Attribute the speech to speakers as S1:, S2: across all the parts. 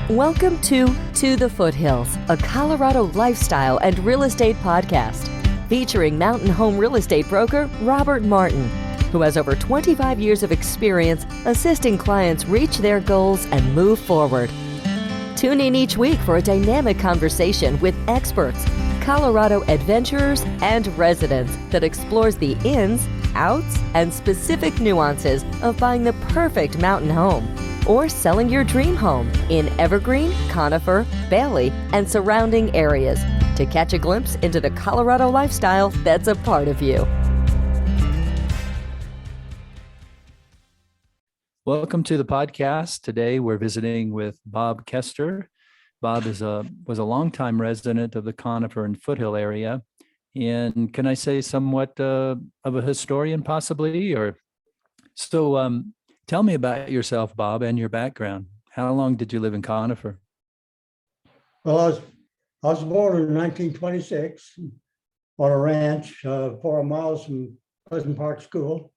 S1: Welcome To the Foothills, a Colorado lifestyle and real estate podcast featuring mountain home real estate broker Robert Martin, who has over 25 years of experience assisting clients reach their goals and move forward. Tune in each week for a dynamic conversation with experts, Colorado adventurers, and residents that explores the ins, outs, and specific nuances of buying the perfect mountain home or selling your dream home in Evergreen, Conifer, Bailey, and surrounding areas to catch a glimpse into the Colorado lifestyle that's a part of you.
S2: Welcome to the podcast. Today we're visiting with Bob Kuehster. Bob was a longtime resident of the Conifer and Foothill area, and can I say somewhat of a historian possibly? Tell me about yourself, Bob, and your background. How long did you live in Conifer?
S3: Well, I was born in 1926 on a ranch 4 miles from Pleasant Park School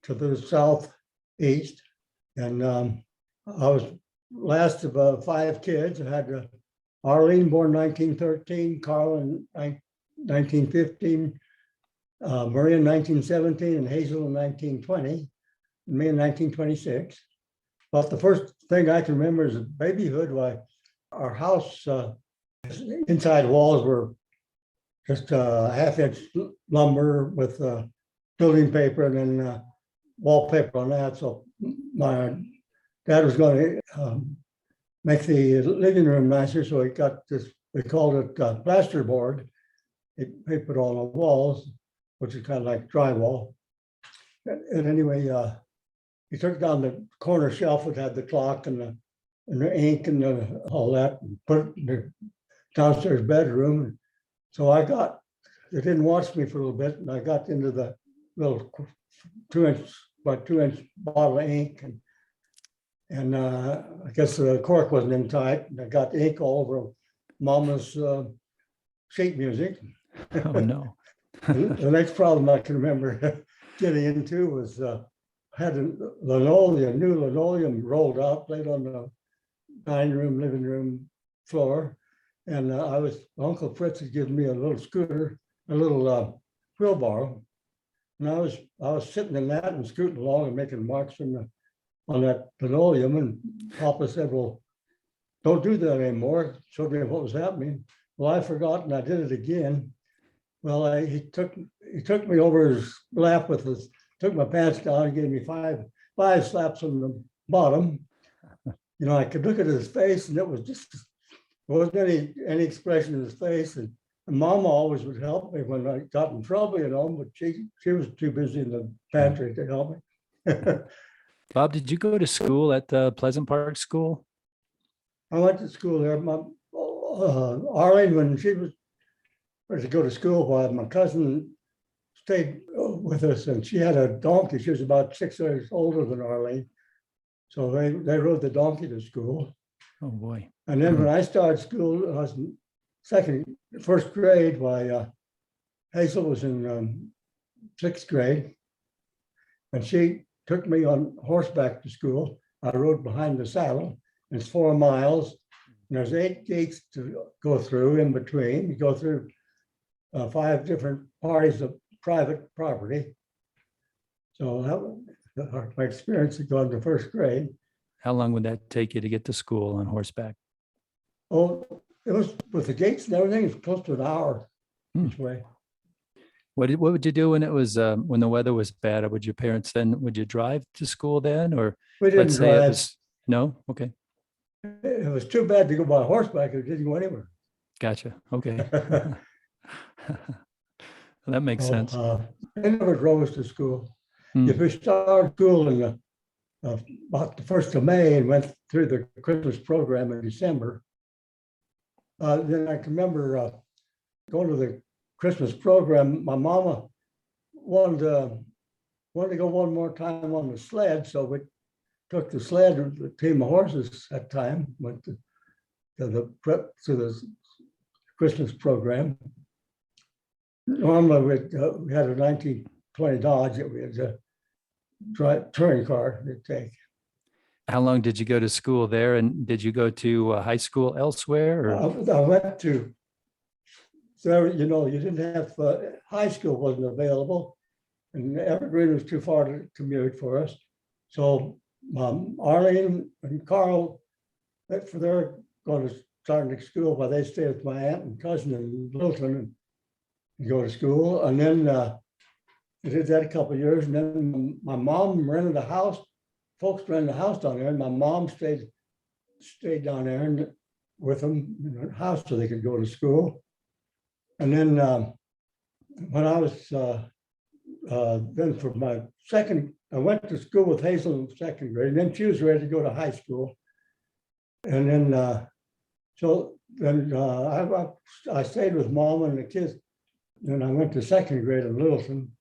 S3: to the southeast. And I was last of 5 kids. I had Arlene born 1913, Carl in 1915, Maria in 1917, and Hazel in 1920. Me in 1926. But the first thing I can remember is babyhood. Why our house inside walls were just 1/2-inch lumber with building paper and then wallpaper on that. So my dad was going to make the living room nicer, so he got this. We called it plasterboard. He put on the walls, which is kind of like drywall. And anyway. He took down the corner shelf that had the clock and the ink and all that, and put it in the downstairs bedroom. So they didn't watch me for a little bit, and I got into the little 2-inch by 2-inch bottle of ink, and I guess the cork wasn't in tight, and I got ink all over Mama's sheet music.
S2: Oh no!
S3: The next problem I can remember getting into was. Had a new linoleum rolled out, laid on the dining room, living room floor. And Uncle Fritz had given me a little scooter, a little wheelbarrow. And I was sitting in that and scooting along and making marks on that linoleum. And Papa said, "Well, don't do that anymore." Showed me what was happening. Well, I forgot and I did it again. Well, he took me over his lap took my pants down and gave me five slaps on the bottom. You know, I could look at his face and there wasn't any expression in his face. And Mama always would help me when I got in trouble, but she was too busy in the pantry to help me.
S2: Bob, did you go to school at Pleasant Park School?
S3: I went to school there. My Arlene, when she was ready to go to school, while my cousin stayed with us, and she had a donkey. She was about 6 years older than Arlene. So they rode the donkey to school.
S2: Oh boy.
S3: And then when I started school, I was in first grade, while Hazel was in 6th grade. And she took me on horseback to school. I rode behind the saddle. And it's 4 miles. And there's 8 gates to go through in between. You go through 5 different parties of private property. So that was my experience of going to first grade.
S2: How long would that take you to get to school on horseback?
S3: Oh, it was with the gates and everything, it was close to an hour each way.
S2: What would you do when it was when the weather was bad? Would you drive to school then, or
S3: We didn't
S2: let's say it
S3: drive.
S2: was no? Okay,
S3: It was too bad to go by horseback. It didn't go anywhere.
S2: gotcha. Okay, that makes sense.
S3: They never drove us to school.
S2: Hmm.
S3: If we started school in about the 1st of May and went through the Christmas program in December, then I can remember going to the Christmas program. My mama wanted to go one more time on the sled, so we took the sled with the team of horses that time, went to the Christmas program. Normally we had a 1920 Dodge that we had to drive touring car to take.
S2: How long did you go to school there? And did you go to high school elsewhere? Or?
S3: I went to, there, you didn't have, high school wasn't available, and Evergreen was too far to commute for us. So Arlene and Carl, they're going to start next school, while they stay with my aunt and cousin in Littleton and go to school. And then I did that a couple of years, and then my mom rented a house. Folks rented a house down there, and my mom stayed down there and with them in a house so they could go to school. And then when I was then for my second, I went to school with Hazel in second grade, and then she was ready to go to high school. And then I stayed with Mom and the kids. Then I went to second grade in Littleton.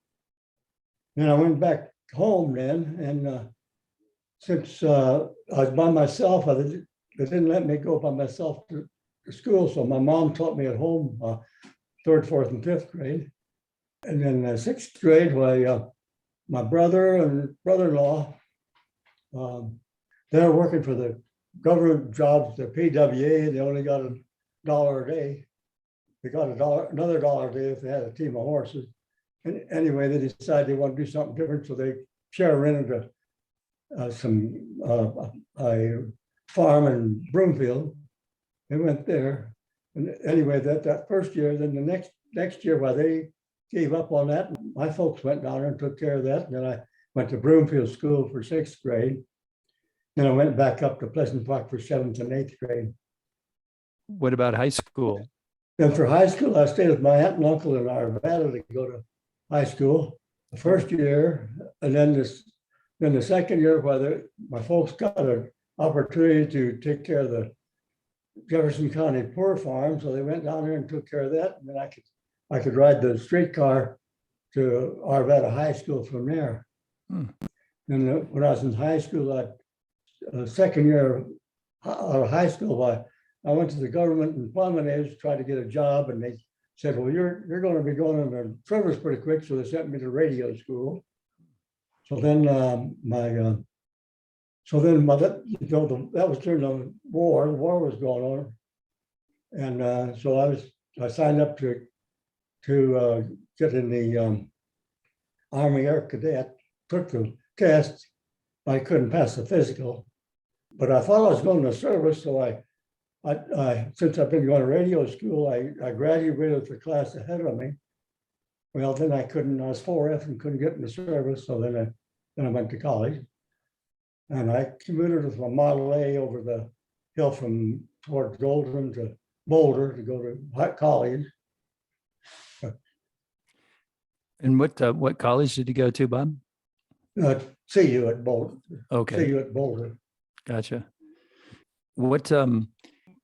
S3: Then I went back home then, and since I was by myself, they didn't let me go by myself to school. So my mom taught me at home, third, fourth, and fifth grade. And then sixth grade, my brother and brother-in-law, they were working for the government jobs, the PWA. They only got $1 a day. They got another $1 a day if they had a team of horses. And anyway, they decided they want to do something different, so they rented a farm in Broomfield. They went there, and anyway, that first year, then the next year, while they gave up on that, my folks went down there and took care of that. And then I went to Broomfield School for sixth grade. Then I went back up to Pleasant Park for seventh and eighth grade.
S2: What about high school?
S3: Then for high school, I stayed with my aunt and uncle in Arvada to go to high school the first year, and then the second year, my folks got an opportunity to take care of the Jefferson County poor farm, so they went down there and took care of that, and then I could ride the streetcar to Arvada High School from there. And when I was in high school, second year of high school, I went to the government employment agency to try to get a job, and they said, well, you're going to be going in the service pretty quick, so they sent me to radio school. So then that was during the war. The war was going on, and so I signed up to get in the Army Air Cadet. Took the test. I couldn't pass the physical, but I thought I was going to service, so I since I've been going to radio school, I graduated with the class ahead of me. Well, then I was 4F and couldn't get in the service, so then I went to college. And I commuted with my Model A over the hill from towards Golden to Boulder to go to college.
S2: And what college did you go to, Bob?
S3: CU at Boulder.
S2: Okay.
S3: CU at Boulder.
S2: Gotcha. What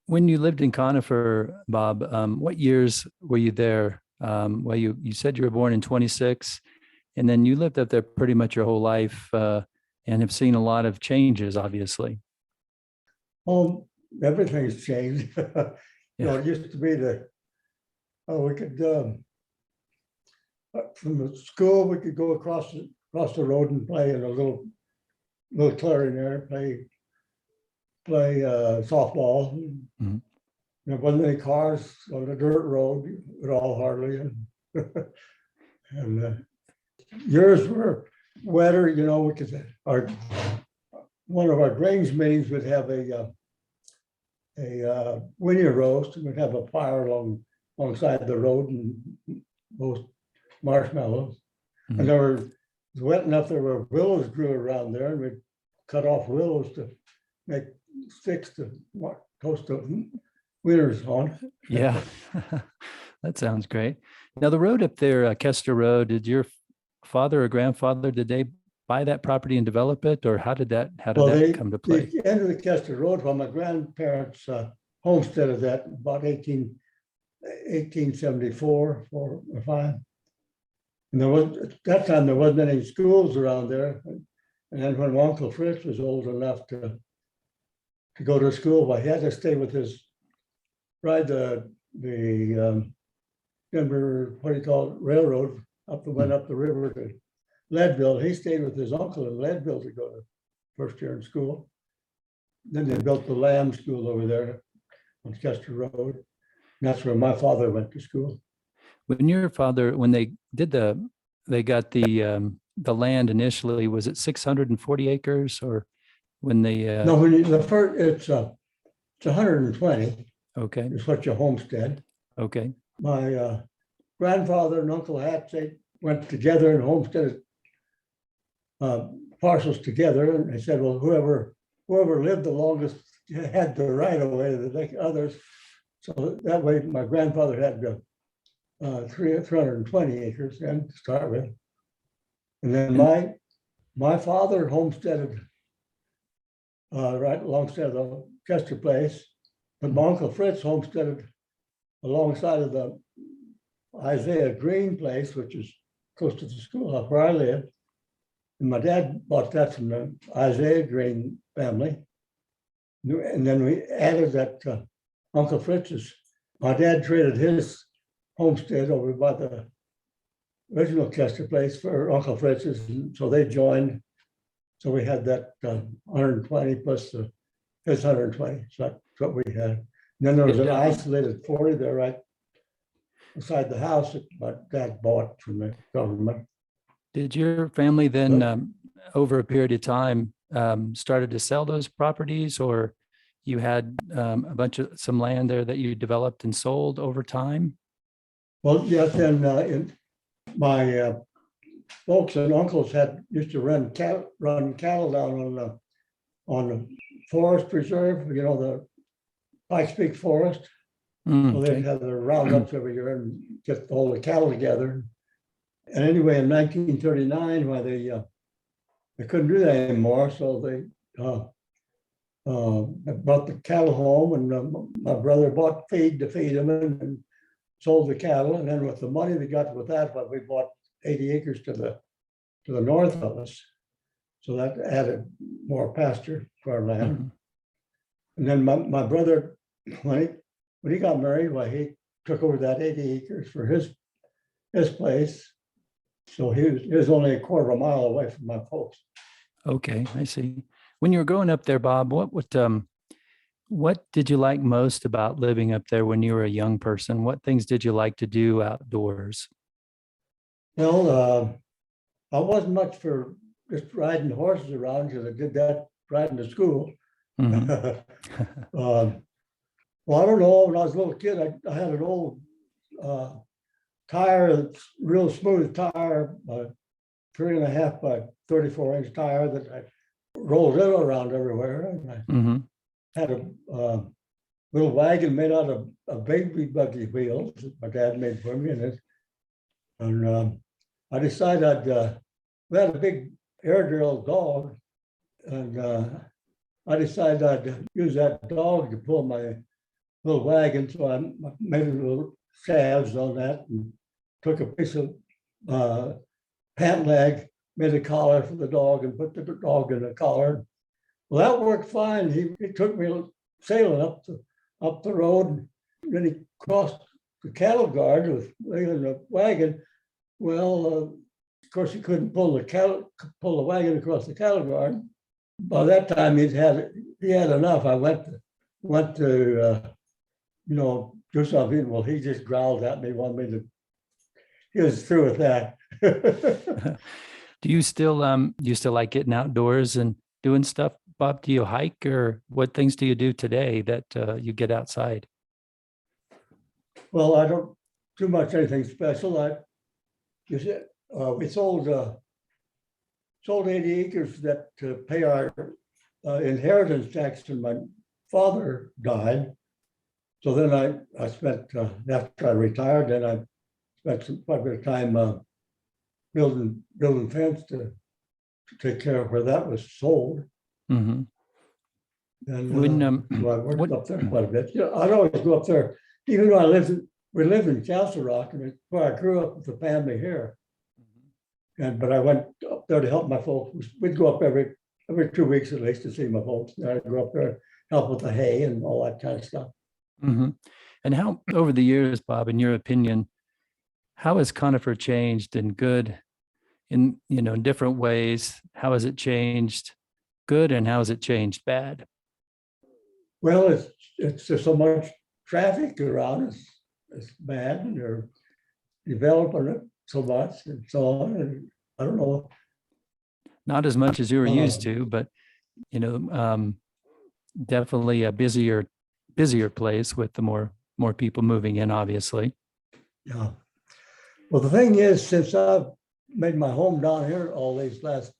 S2: when you lived in Conifer, Bob, what years were you there? Well, you said you were born in 26, and then you lived up there pretty much your whole life, and have seen a lot of changes, obviously.
S3: Everything's changed. It used to be we could from the school we could go across the road and play in a little clearing there, play softball.
S2: Mm-hmm.
S3: There wasn't any cars on the dirt road at all, hardly. And years were wetter, we could, one of our Grange meetings would have a winter roast, and we'd have a fire alongside the road and roast marshmallows. Mm-hmm. And it was wet enough, there were willows grew around there, and we'd cut off willows to make sticks to toast the winters on.
S2: Yeah, that sounds great. Now the road up there, Kuehster Road, did your father or grandfather, did they buy that property and develop it, or how did that come to play?
S3: The end of the Kuehster Road, while my grandparents homesteaded that about 1874, 4 or 5. And at that time there wasn't any schools around there. And then when Uncle Fritz was old enough to go to school, well, he had to stay with ride the Denver, railroad went up the river to Leadville. He stayed with his uncle in Leadville to go to first year in school. then they built the Lamb School over there on Chester Road. And that's where my father went to school.
S2: When your father, when they did they got the land initially, was it 640 acres or when they?
S3: No, when the first, it's 120
S2: Okay,
S3: is what you homestead.
S2: okay.
S3: My grandfather and Uncle Hatch, they went together and homesteaded parcels together. And they said, well, whoever lived the longest had the right of way to the others. So that way, my grandfather had 320 acres then to start with. And then my father homesteaded right alongside the Chester place, but my Uncle Fritz homesteaded alongside of the Isaiah Green place, which is close to the schoolhouse where I lived. And my dad bought that from the Isaiah Green family. And then we added that Uncle Fritz's, my dad traded his homestead over by the original Chester place for Uncle Fritz's. And so they joined. So we had that 120 plus his 120. So that's what we had. And then there was an isolated 40 there right beside the house that my dad bought from the government.
S2: Did your family then, over a period of time, started to sell those properties, or you had some land there that you developed and sold over time?
S3: Well, yes, and in my folks and uncles used to run cattle down on the forest preserve, the Pikes Peak Forest. So they'd have their roundups every year and get all the cattle together. And anyway, in 1939, why they couldn't do that anymore, so they brought the cattle home, and my brother bought feed to feed them and sold the cattle. And then with the money they got with that, we bought 80 acres to the north of us. So that added more pasture to our land.
S2: Mm-hmm.
S3: And then my brother, when he got married, he took over that 80 acres for his place. So he was only a quarter of a mile away from my folks.
S2: Okay, I see. When you were growing up there, Bob, what did you like most about living up there when you were a young person? What things did you like to do outdoors?
S3: Well, I wasn't much for just riding horses around because I did that riding to school.
S2: Mm-hmm.
S3: Well, I don't know. When I was a little kid, I had an old tire, that's real smooth tire, 3.5 by 34-inch tire that I rolled it around everywhere. And I
S2: Mm-hmm.
S3: had a little wagon made out of baby buggy wheels that my dad made for me. And I decided we had a big Airedale dog, and I decided I'd use that dog to pull my little wagon. So I made a little shafts on that and took a piece of pant leg, made a collar for the dog, and put the dog in the collar. Well, that worked fine. He took me sailing up the road, and then he crossed the cattle guard with the wagon. Well, of course, he couldn't pull the wagon across the cattle guard. By that time, he had enough. I went to do something. Well, he just growled at me, wanted me to. He was through with that.
S2: Do you still like getting outdoors and doing stuff, Bob? Do you hike, or what things do you do today that you get outside?
S3: Well, I don't do much anything special. We sold 80 acres that to pay our inheritance tax when my father died. So then I spent, after I retired, then I spent quite a bit of time building fence to take care of where that was sold.
S2: Mm-hmm.
S3: And so I worked up there quite a bit. I'd always go up there, even though we lived in Castle Rock, and where I grew up with the family here. But I went up there to help my folks. We'd go up every 2 weeks at least to see my folks. And I'd go up there, help with the hay and all that kind of stuff.
S2: Mm-hmm. And how, over the years, Bob, in your opinion, how has Conifer changed in good, in different ways? How has it changed good, and how has it changed bad?
S3: Well, it's just so much traffic around. It's bad, and they're developing it so much and so on. And I don't know.
S2: Not as much as you were used
S3: Uh,
S2: to, but definitely a busier place with the more people moving in, obviously.
S3: Yeah. Well, the thing is, since I've made my home down here all these last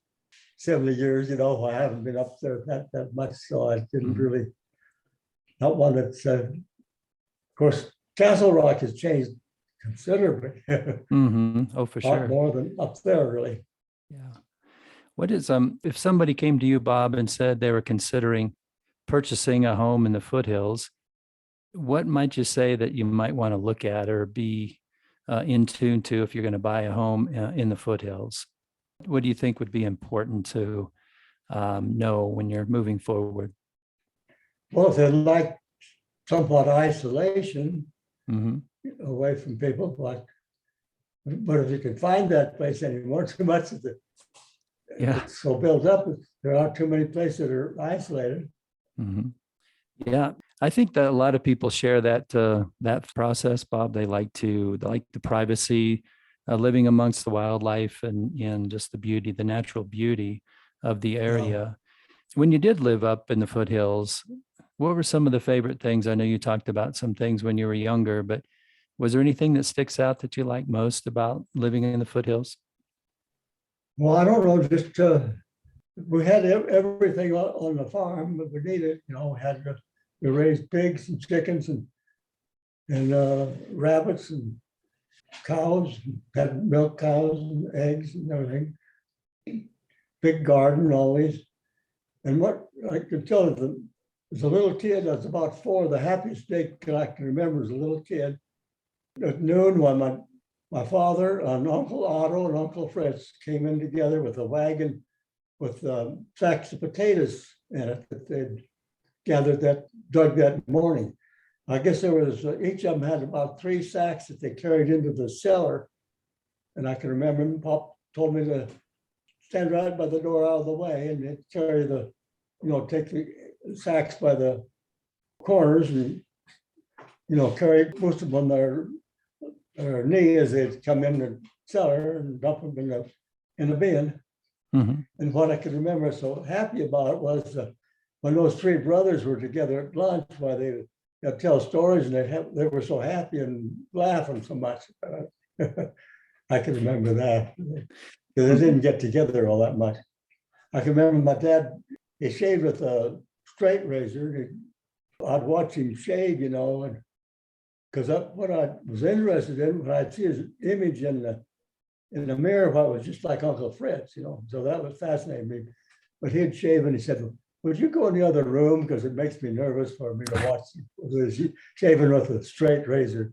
S3: 70 years, I haven't been up there that much, so I didn't
S2: Mhm.
S3: really, not one that's, of course, Castle Rock has changed considerably, a
S2: Oh, for
S3: lot
S2: sure.
S3: more than up there, really.
S2: Yeah. What is if somebody came to you, Bob, and said they were considering purchasing a home in the foothills, what might you say that you might want to look at or be in tune to if you're going to buy a home in the foothills? What do you think would be important to know when you're moving forward?
S3: Well, if they like somewhat isolation
S2: Hmm.
S3: away from people, but if you can find that place anymore, too much of
S2: Yeah.
S3: it's so built up, there aren't too many places that are isolated.
S2: Hmm. Yeah, I think that a lot of people share that process, Bob. They like the privacy, living amongst the wildlife and just the beauty, the natural beauty of the area. When you did live up in the foothills, what were some of the favorite things? I know you talked about some things when you were younger, but was there anything that sticks out that you like most about living in the foothills?
S3: Well, I don't know, just we had everything on the farm that we needed. We had we raised pigs and chickens and rabbits and cows, had milk cows and eggs and everything. Big garden always. And what I could tell you, as a little kid, I was about 4, the happiest day I can remember as a little kid. At noon, when my father and Uncle Otto and Uncle Fritz came in together with a wagon with sacks of potatoes in it that they'd dug that morning. I guess there was, each of them had about 3 sacks that they carried into the cellar. And I can remember Pop told me to stand right by the door out of the way, and they'd carry take the sacks by the corners and, carry most of them on their knee as they'd come in the cellar and dump them in the bin.
S2: Hmm.
S3: And what I could remember so happy about it was when those 3 brothers were together at lunch, why they'd tell stories and they were so happy and laughing so much. I can remember that because they didn't get together all that much. I can remember my dad, he shaved with a straight razor. I'd watch him shave, and because what I was interested in, when I'd see his image in the mirror, I was just like Uncle Fritz, so that was fascinating me. But he'd shave and he said, would you go in the other room? Because it makes me nervous for me to watch shaving with a straight razor.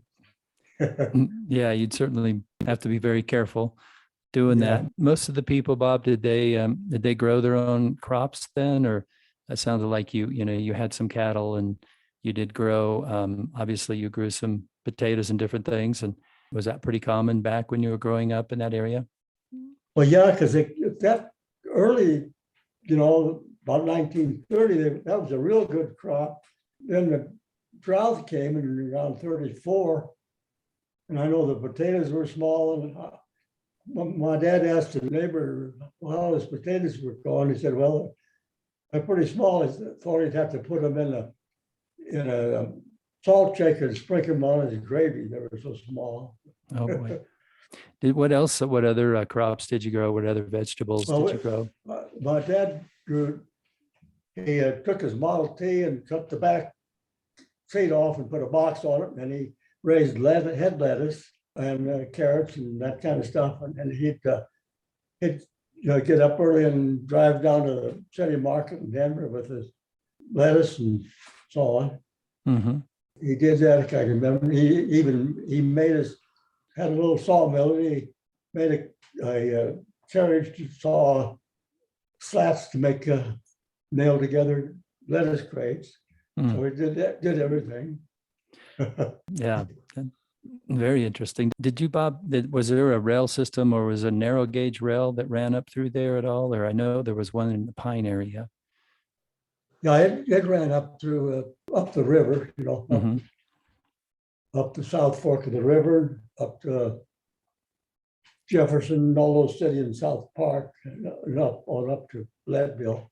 S2: Yeah, you'd certainly have to be very careful doing
S3: Yeah.
S2: that. Most of the people, Bob, did they grow their own crops then, or it sounded like you had some cattle and you did grow. Obviously, you grew some potatoes and different things. And was that pretty common back when you were growing up in that area?
S3: Well, yeah, because that early, about 1930, that was a real good crop. Then the drought came in around 34. And I know the potatoes were small. And my dad asked the neighbor how his potatoes were going. He said, well, they're pretty small. He thought he'd have to put them in a salt shaker and sprinkle them on as gravy. They were so small.
S2: Oh boy. What other crops did you grow? What other vegetables did you grow?
S3: My dad grew, he took his Model T and cut the back seat off and put a box on it. And he raised head lettuce and carrots and that kind of stuff. And he'd get up early and drive down to the city market in Denver with his lettuce and so on.
S2: Mm-hmm.
S3: He did that, I can remember. He made had a little sawmill. He made a carriage to saw slats to make nail together lettuce crates.
S2: Mm.
S3: So he did everything.
S2: Yeah, very interesting. Did you, Bob, was there a rail system or was a narrow gauge rail that ran up through there at all? Or I know there was one in the Pine area.
S3: Yeah, it ran up through, up the river,
S2: Mhm.
S3: up the South Fork of the river, up to Jefferson, all those cities in South Park, and up, on up to Leadville.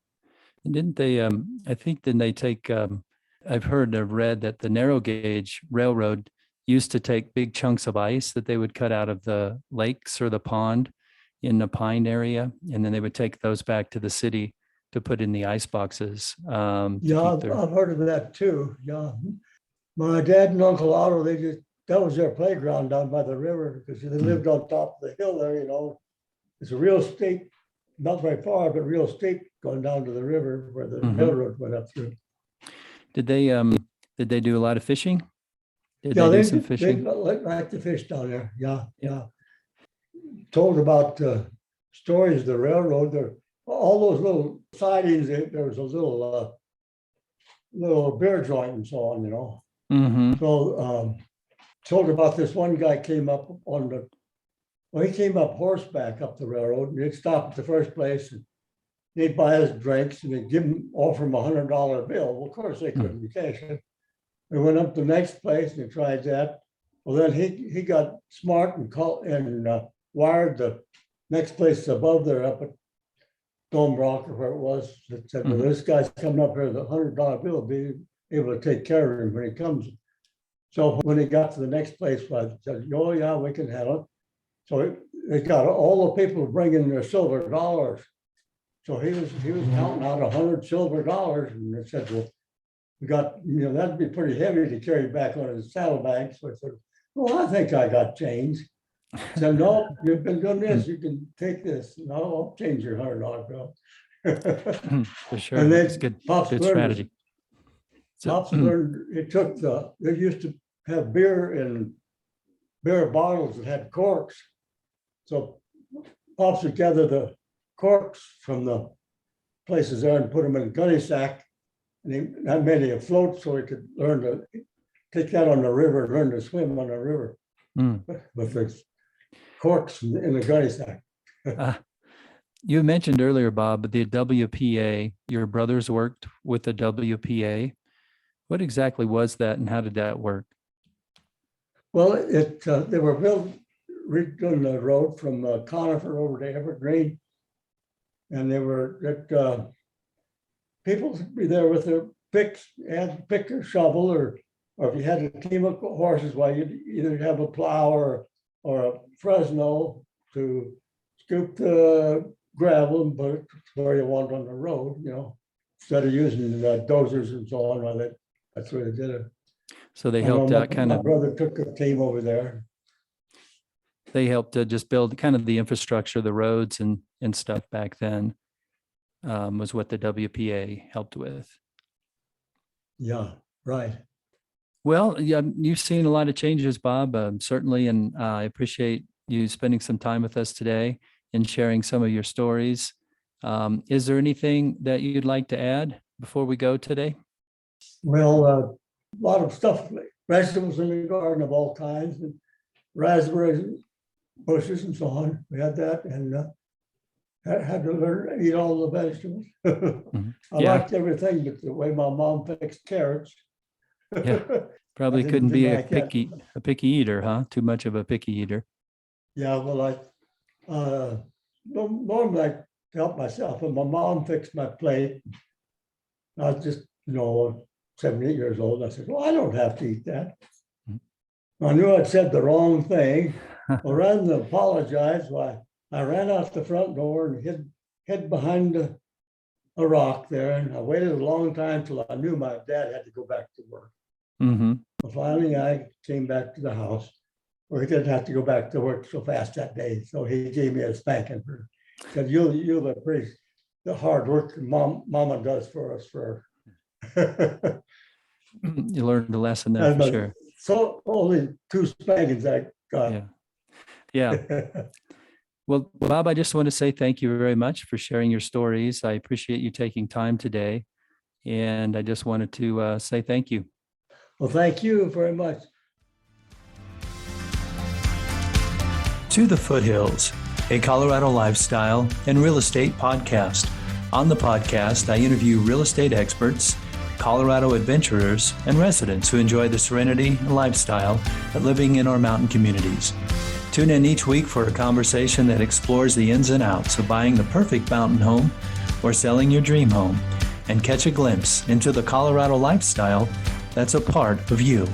S2: And didn't they, I think, didn't they take, I've heard or read that the narrow gauge railroad used to take big chunks of ice that they would cut out of the lakes or the pond in the Pine area, and then they would take those back to the city to put in the ice boxes. To
S3: Yeah,
S2: keep their,
S3: I've heard of that too, yeah. My dad and Uncle Otto, that was their playground down by the river, because they lived on top of the hill there, It's a real steep, not very far, but real steep going down to the river where the
S2: Mhm.
S3: railroad went up through.
S2: did they do a lot of fishing? Did
S3: Yeah,
S2: they do
S3: they
S2: some
S3: they
S2: fishing?
S3: like to fish down there, yeah. Told about stories of the railroad, there, all those little sidings, there was a little beer joint and so on,
S2: Mm-hmm.
S3: So told about this one guy came up he came up horseback up the railroad, and he'd stop at the first place and he'd buy his drinks and they'd offer him $100 bill. Well, of course they couldn't cash it. We went up to the next place and he tried that. Well, then he got smart and wired the next place above there up at Dome Rock or where it was. That said, well, this guy's coming up here with $100 bill, be able to take care of him when he comes. So when he got to the next place, I said, oh yeah, we can handle it. So they got all the people bringing their silver dollars. So he was counting out 100 silver dollars, and they said, well, we got, that'd be pretty heavy to carry back on his saddlebag. So I said, well, I think I got change. I said, no, you've been doing this, you can take this. No, I'll change your $100 bill.
S2: For sure.
S3: And then
S2: It's good
S3: Pops learned,
S2: strategy.
S3: Pops learned, they used to have beer in beer bottles that had corks. So Pops would gather the corks from the places there and put them in a gunny sack. And that made it afloat so he could learn to take that on the river, learn to swim on the river with the corks in the gunny sack.
S2: You mentioned earlier, Bob, the WPA, your brothers worked with the WPA. What exactly was that and how did that work?
S3: Well, they were redoing the road from Conifer over to Evergreen. And they were people would be there with their pick or shovel, or if you had a team of horses, well, you'd either have a plow or a Fresno to scoop the gravel and put it where you want on the road, instead of using dozers and so on. That's where they did it.
S2: So they helped out
S3: my brother took a team over there.
S2: They helped to just build kind of the infrastructure, the roads and stuff back then, was what the WPA helped with.
S3: Yeah, right.
S2: Well, yeah, you've seen a lot of changes, Bob, certainly, and I appreciate you spending some time with us today and sharing some of your stories. Is there anything that you'd like to add before we go today?
S3: Well, a lot of stuff, like vegetables in the garden of all kinds, and raspberry bushes and so on. We had that, and had to learn to eat all the vegetables. I liked everything, but the way my mom fixed carrots.
S2: Yeah, probably couldn't be a picky eater, huh? Too much of a picky eater.
S3: Yeah, well, normally I help myself, and my mom fixed my plate. I was just, 7, 8 years old. I said, well, I don't have to eat that. I knew I'd said the wrong thing. Well, rather than apologize, I ran out the front door and hid behind a rock there. And I waited a long time till I knew my dad had to go back to work. Well, finally, I came back to the house, where he didn't have to go back to work so fast that day. So he gave me a spanking. Said, you'll appreciate the hard work Mama does for us.
S2: You learned a lesson there for sure.
S3: So only 2 spankings I got.
S2: Yeah. Well, Bob, I just want to say thank you very much for sharing your stories. I appreciate you taking time today. And I just wanted to say thank you.
S3: Well, thank you very much.
S4: To the Foothills, a Colorado lifestyle and real estate podcast.
S2: On the podcast, I interview real estate experts, Colorado adventurers, and residents who enjoy the serenity and lifestyle of living in our mountain communities. Tune in each week for a conversation that explores the ins and outs of buying the perfect mountain home or selling your dream home, and catch a glimpse into the Colorado lifestyle that's a part of you.